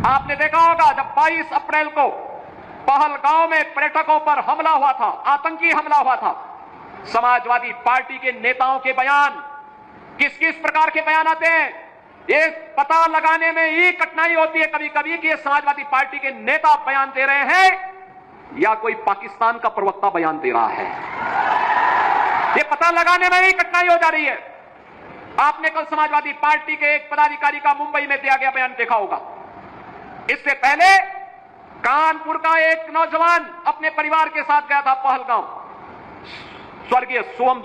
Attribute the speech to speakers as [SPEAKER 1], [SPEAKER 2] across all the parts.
[SPEAKER 1] आपने देखा होगा जब 22 अप्रैल को पहलगांव में पर्यटकों पर हमला हुआ था, आतंकी हमला हुआ था, समाजवादी पार्टी के नेताओं के बयान किस किस प्रकार के बयान आते हैं, ये पता लगाने में ही कठिनाई होती है कभी कभी कि ये समाजवादी पार्टी के नेता बयान दे रहे हैं या कोई पाकिस्तान का प्रवक्ता बयान दे रहा है। ये पता लगाने में ही कठिनाई हो जा रही है। आपने कल समाजवादी पार्टी के एक पदाधिकारी का मुंबई में दिया गया बयान देखा होगा। इससे पहले कानपुर का एक नौजवान अपने परिवार के साथ गया था पहलगांव, स्वर्गीय शुभम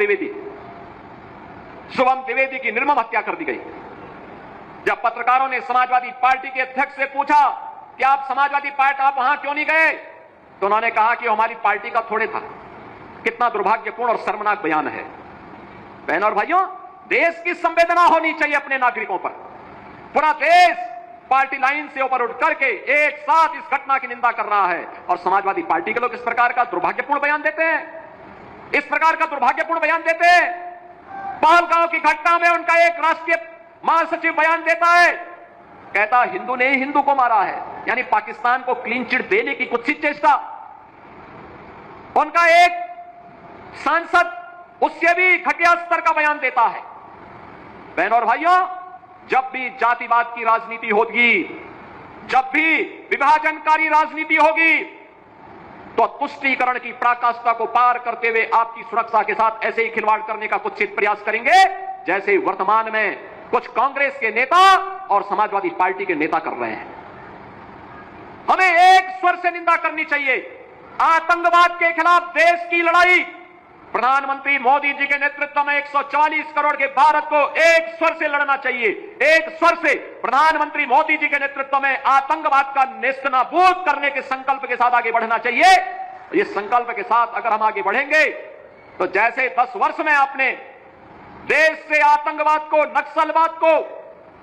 [SPEAKER 1] द्विवेदी की निर्मम हत्या कर दी गई। जब पत्रकारों ने समाजवादी पार्टी के अध्यक्ष से पूछा कि आप समाजवादी पार्टी आप वहां क्यों नहीं गए, तो उन्होंने कहा कि हमारी पार्टी का थोड़े था। कितना दुर्भाग्यपूर्ण और शर्मनाक बयान है। बहनों और भाइयों, देश की संवेदना होनी चाहिए अपने नागरिकों पर। पूरा देश पार्टी लाइन से ऊपर उठ करके एक साथ इस घटना की निंदा कर रहा है और समाजवादी पार्टी के लोग इस प्रकार का दुर्भाग्यपूर्ण बयान देते हैं, इस प्रकार का दुर्भाग्यपूर्ण बयान देते हैं। पहलगांव की घटना में उनका एक राष्ट्रीय महासचिव बयान देता है, कहता हिंदू ने ही हिंदू को मारा है, यानी पाकिस्तान को क्लीन चिट देने की कुत्सित चेष्टा। उनका एक सांसद उससे भी घटिया स्तर का बयान देता है। बहनों और भाइयों, जब भी जातिवाद की राजनीति होगी, जब भी विभाजनकारी राजनीति होगी, तो तुष्टीकरण की पराकाष्ठा को पार करते हुए आपकी सुरक्षा के साथ ऐसे ही खिलवाड़ करने का कुत्सित प्रयास करेंगे जैसे वर्तमान में कुछ कांग्रेस के नेता और समाजवादी पार्टी के नेता कर रहे हैं। हमें एक स्वर से निंदा करनी चाहिए। आतंकवाद के खिलाफ देश की लड़ाई प्रधानमंत्री मोदी जी के नेतृत्व में 140 करोड़ के भारत को एक स्वर से लड़ना चाहिए। एक स्वर से प्रधानमंत्री मोदी जी के नेतृत्व में आतंकवाद का नेस्तनाबूद करने के संकल्प के साथ आगे बढ़ना चाहिए। इस संकल्प के साथ अगर हम आगे बढ़ेंगे तो जैसे 10 वर्ष में आपने देश से आतंकवाद को, नक्सलवाद को,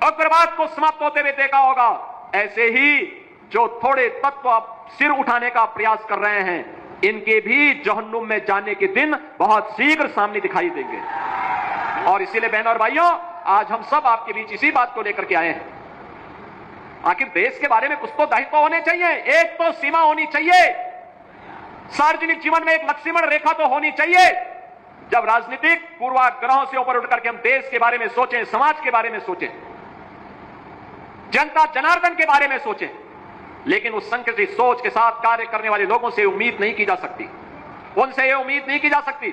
[SPEAKER 1] उग्रवाद को समाप्त होते हुए देखा होगा, ऐसे ही जो थोड़े तत्व सिर उठाने का प्रयास कर रहे हैं, इनके भी जहन्नुम में जाने के दिन बहुत शीघ्र सामने दिखाई देंगे। और इसीलिए बहनों और भाइयों, आज हम सब आपके बीच इसी बात को लेकर के आए हैं। आखिर देश के बारे में कुछ तो दायित्व होने चाहिए, एक तो सीमा होनी चाहिए, सार्वजनिक जीवन में एक लक्ष्मण रेखा तो होनी चाहिए। जब राजनीतिक पूर्वाग्रहों से ऊपर उठकर के हम देश के बारे में सोचें, समाज के बारे में सोचें, जनता जनार्दन के बारे में सोचें, लेकिन उस संकुचित सोच के साथ कार्य करने वाले लोगों से उम्मीद नहीं की जा सकती, उनसे यह उम्मीद नहीं की जा सकती